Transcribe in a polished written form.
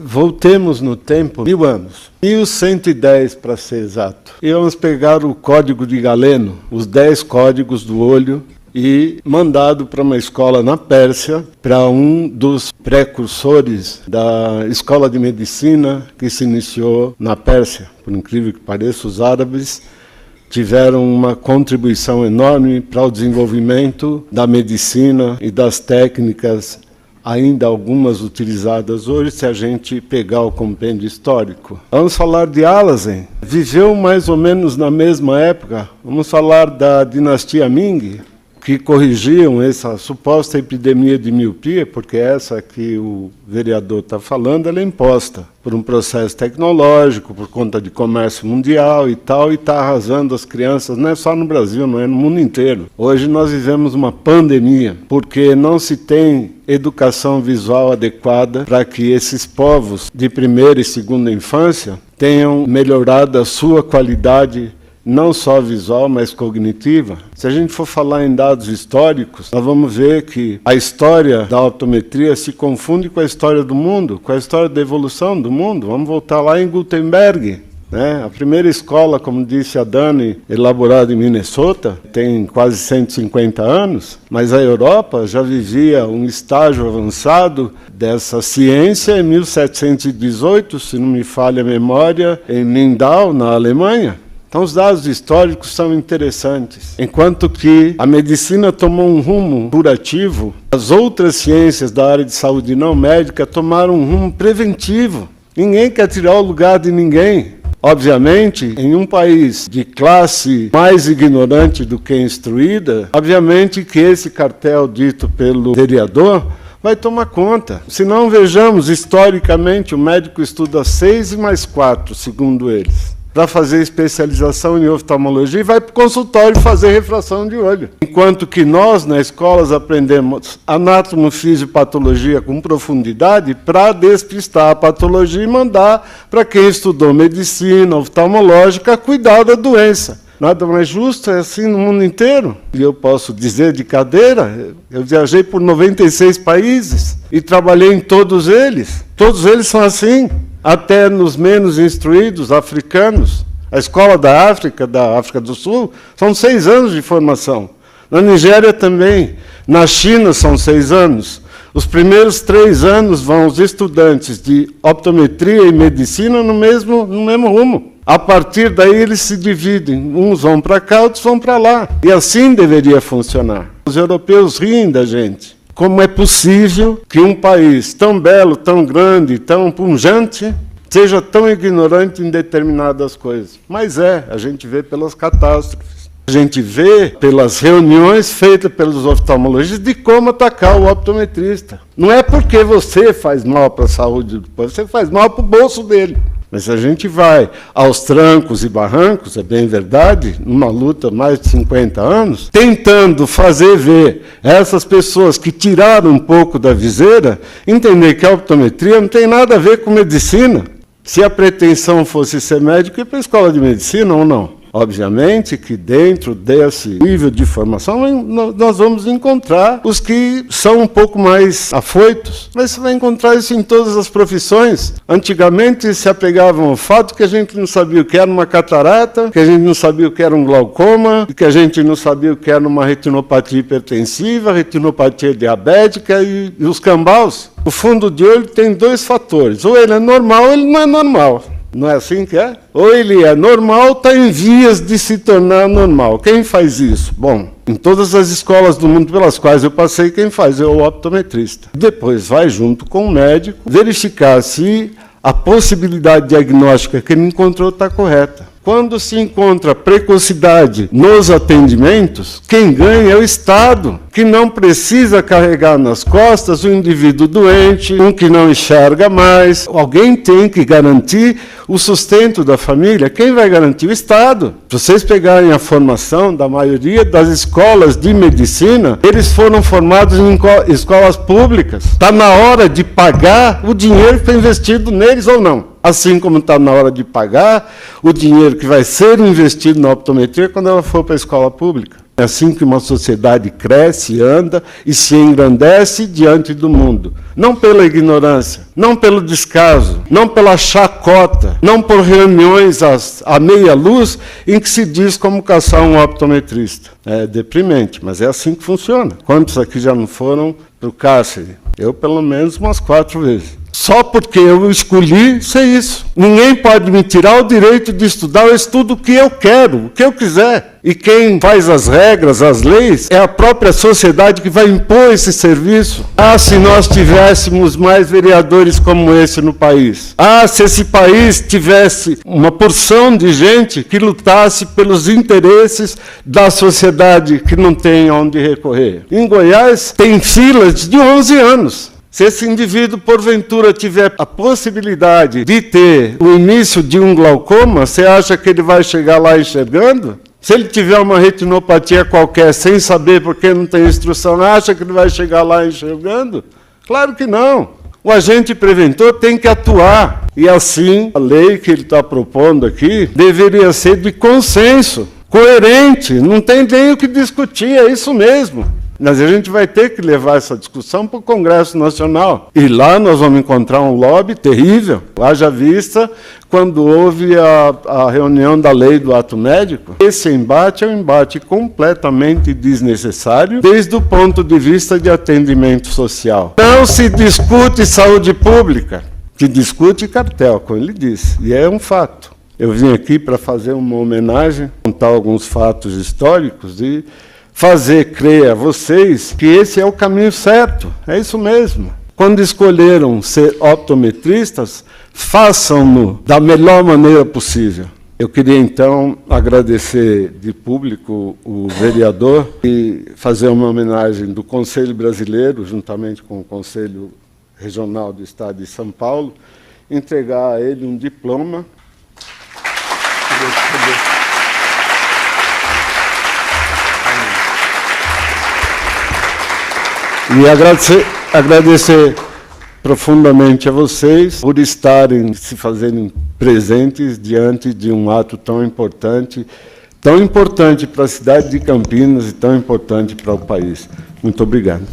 Voltemos no tempo 1000 anos, 1110 para ser exato. E vamos pegar o Código de Galeno, os 10 códigos do olho, e mandado para uma escola na Pérsia, para um dos precursores da escola de medicina que se iniciou na Pérsia. Por incrível que pareça, os árabes tiveram uma contribuição enorme para o desenvolvimento da medicina e das técnicas, ainda algumas utilizadas hoje, se a gente pegar o compêndio histórico. Vamos falar de Alazen, viveu mais ou menos na mesma época. Vamos falar da dinastia Ming, que corrigiam essa suposta epidemia de miopia, porque essa que o vereador está falando, ela é imposta por um processo tecnológico, por conta de comércio mundial e tal, e está arrasando as crianças, não é só no Brasil, não é no mundo inteiro. Hoje nós vivemos uma pandemia, porque não se tem educação visual adequada para que esses povos de primeira e segunda infância tenham melhorado a sua qualidade não só visual, mas cognitiva. Se a gente for falar em dados históricos, nós vamos ver que a história da optometria se confunde com a história do mundo, com a história da evolução do mundo. Vamos voltar lá em Gutenberg, né? A primeira escola, como disse a Dani, elaborada em Minnesota, tem quase 150 anos, mas a Europa já vivia um estágio avançado dessa ciência em 1718, se não me falha a memória, em Lindau, na Alemanha. Então, os dados históricos são interessantes. Enquanto que a medicina tomou um rumo curativo, as outras ciências da área de saúde não médica tomaram um rumo preventivo. Ninguém quer tirar o lugar de ninguém. Obviamente, em um país de classe mais ignorante do que instruída, obviamente que esse cartel dito pelo vereador vai tomar conta. Se não, vejamos, historicamente, o médico estuda 6 e mais 4, segundo eles, para fazer especialização em oftalmologia e vai para o consultório fazer refração de olho. Enquanto que nós, nas escolas, aprendemos anatomofisiopatologia com profundidade para despistar a patologia e mandar para quem estudou medicina oftalmológica cuidar da doença. Nada mais justo, é assim no mundo inteiro. E eu posso dizer de cadeira, eu viajei por 96 países e trabalhei em todos eles. Todos eles são assim. Até nos menos instruídos africanos. A escola da África do Sul, são 6 anos de formação. Na Nigéria também. Na China são 6 anos. Os primeiros 3 anos vão os estudantes de optometria e medicina no mesmo rumo. A partir daí eles se dividem. Uns vão para cá, outros vão para lá. E assim deveria funcionar. Os europeus riem da gente. Como é possível que um país tão belo, tão grande, tão pungente, seja tão ignorante em determinadas coisas? Mas a gente vê pelas catástrofes. A gente vê pelas reuniões feitas pelos oftalmologistas de como atacar o optometrista. Não é porque você faz mal para a saúde do povo, você faz mal para o bolso dele. Mas se a gente vai aos trancos e barrancos, é bem verdade, numa luta há mais de 50 anos, tentando fazer ver essas pessoas que tiraram um pouco da viseira, entender que a optometria não tem nada a ver com medicina. Se a pretensão fosse ser médico, ir para a escola de medicina ou não? Obviamente que dentro desse nível de formação nós vamos encontrar os que são um pouco mais afoitos, mas você vai encontrar isso em todas as profissões. Antigamente se apegavam ao fato que a gente não sabia o que era uma catarata, que a gente não sabia o que era um glaucoma, que a gente não sabia o que era uma retinopatia hipertensiva, retinopatia diabética e os cambaus. O fundo de olho tem 2 fatores, ou ele é normal ou ele não é normal. Não é assim que é? Ou ele é normal, está em vias de se tornar normal. Quem faz isso? Bom, em todas as escolas do mundo pelas quais eu passei, quem faz é o optometrista. Depois vai junto com o médico verificar se a possibilidade diagnóstica que ele encontrou está correta. Quando se encontra precocidade nos atendimentos, quem ganha é o Estado, que não precisa carregar nas costas o indivíduo doente, um que não enxerga mais. Alguém tem que garantir o sustento da família. Quem vai garantir? O Estado. Se vocês pegarem a formação da maioria das escolas de medicina, eles foram formados em escolas públicas. Está na hora de pagar o dinheiro que foi investido neles ou não? Assim como está na hora de pagar o dinheiro que vai ser investido na optometria quando ela for para a escola pública. É assim que uma sociedade cresce, anda e se engrandece diante do mundo. Não pela ignorância, não pelo descaso, não pela chacota, não por reuniões à meia luz em que se diz como caçar um optometrista. É deprimente, mas é assim que funciona. Quantos aqui já não foram para o cárcere? Eu, pelo menos, umas 4 vezes. Só porque eu escolhi ser isso. Ninguém pode me tirar o direito de estudar. Eu estudo o que eu quero, o que eu quiser. E quem faz as regras, as leis, é a própria sociedade que vai impor esse serviço. Ah, se nós tivéssemos mais vereadores como esse no país. Ah, se esse país tivesse uma porção de gente que lutasse pelos interesses da sociedade que não tem onde recorrer. Em Goiás, tem filas de 11 anos. Se esse indivíduo, porventura, tiver a possibilidade de ter o início de um glaucoma, você acha que ele vai chegar lá enxergando? Se ele tiver uma retinopatia qualquer, sem saber porque não tem instrução, acha que ele vai chegar lá enxergando? Claro que não. O agente preventor tem que atuar. E assim, a lei que ele está propondo aqui deveria ser de consenso, coerente, não tem nem o que discutir, é isso mesmo. Mas a gente vai ter que levar essa discussão para o Congresso Nacional. E lá nós vamos encontrar um lobby terrível. Haja vista quando houve a reunião da lei do ato médico. Esse embate é um embate completamente desnecessário, desde o ponto de vista de atendimento social. Não se discute saúde pública, se discute cartel, como ele disse, e é um fato. Eu vim aqui para fazer uma homenagem, contar alguns fatos históricos e fazer crer a vocês que esse é o caminho certo. É isso mesmo. Quando escolheram ser optometristas, façam-no da melhor maneira possível. Eu queria, então, agradecer de público o vereador e fazer uma homenagem do Conselho Brasileiro, juntamente com o Conselho Regional do Estado de São Paulo, entregar a ele um diploma. E agradecer profundamente a vocês por estarem, se fazerem presentes diante de um ato tão importante para a cidade de Campinas e tão importante para o país. Muito obrigado.